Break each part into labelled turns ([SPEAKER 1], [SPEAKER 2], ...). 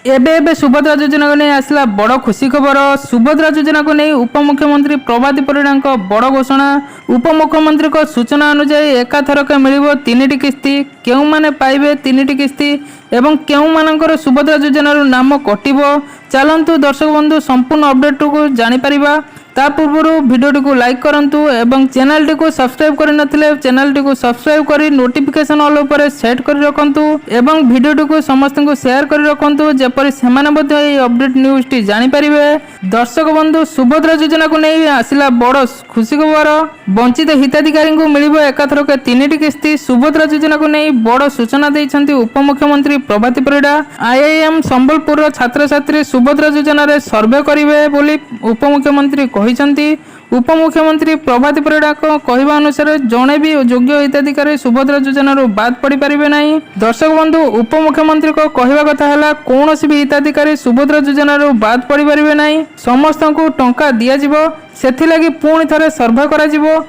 [SPEAKER 1] एबे एबे सुभद्रा योजना को नहीं आसला बड़ खुशी खबर। सुभद्रा योजना को नहीं उपमुख्यमंत्री प्रभाती परिड़ा बड़ घोषणा। उपमुख्यमंत्री सूचना अनुसार एकाथरक मिल 3टी किस्ती। केउ माने पाइबे 3टी किस्ती एवं केउ मानकर सुभद्रा योजना नाम कटिबो। चलंतु दर्शक बंधु संपूर्ण अपडेट को जानि परिबा। ता पूर्व भिडियो को लाइक करंतु एवं चैनल को सब्सक्राइब कर नथिले चैनल को सब्सक्राइब करी नोटिफिकेशन ऑल ऊपर सेट कर रखंतु एवं भिडियो को समस्त को शेयर कर रखंतु जेपरि सेमाने मध्ये ए अपडेट न्यूज टी जानि परिबे। दर्शक बंधु सुभद्रा योजना को नहीं आसिला बड़ खुशी खबर। वंचित हिताधिकारी को मिलिबो एकाथरक 3टी किस्ती। सुभद्रा योजना को नहीं बड़ सूचना दैछंती उपमुख्यमंत्री प्रभाती परिड़ा। आईआईएम संबलपुर छात्र छात्री सुभद्रा योजना रे सर्वे करिवे बोली उपमुख्यमंत्री कहिसंती। उपमुख्यमंत्री प्रभाती परिड़ा कहवा अनुसार जड़े भी योग्य हिताधिकारी सुभद्रा योजना बाद पड़ पारे ना। दर्शक बंधु उपमुख्यमंत्री कहवा कथा है कौन भी हिताधिकारी सुभद्रा योजना बाद पड़ पारे ना। समस्त को टंका दिज्व से पुणी थे सर्वे कर।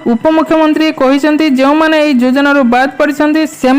[SPEAKER 1] उपमुख्यमंत्री कहते जो मैंने योजना बाद पड़ते से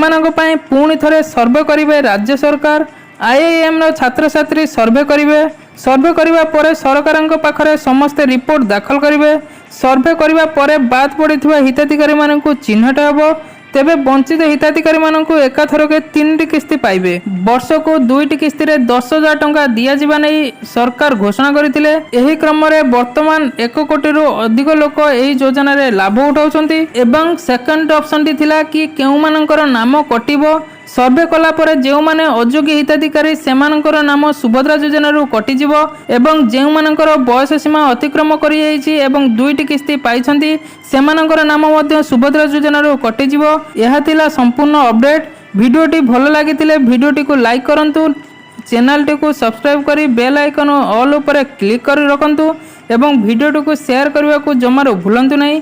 [SPEAKER 1] पुणी थे सर्वे करेंगे राज्य सरकार। आईआईएम छात्र छात्री सर्वे करेंगे। सर्वे करने पर सरकार पाखरे समस्त रिपोर्ट दाखल करेंगे। सर्वे करने पर बाद पड़ता हिताधिकारी मानू चिन्हट हे। तेबे वंचित हिताधिकारी मानू एकाथरक 3टी किस्ती पाइबे। वर्ष को 2टी किस्ती रे 10,000 टंका दिया नहीं सरकार घोषणा करथिले। एही क्रम रे वर्तमान 1 कोटी रु अधिक लोक एही योजना रे लाभ उठाउछंती एवं सेकंड ऑप्शन टी थिला कि केउ मानकर नाम कटिबो। सर्वे कला पर जो माने अयोग्य हिताधिकारी सेमानकर नाम सुभद्रा योजना रू कटिजिव एवं जो मानकर बयस सीमा अतिक्रम करि जाइछि एवं 2टी किस्ती पाइछंती सेमानकर नाम मध्य सुभद्रा योजना रू कटिजिव। यह थिला संपूर्ण अपडेट। वीडियोटी भल लागितिले वीडियोटी को लाइक करंतु चैनल टी को सब्सक्राइब करी बेल आइकन ऑल ऊपर क्लिक कर रखंतु एवं वीडियोटी को शेयर करने को जमारो भूलंतु नहीं।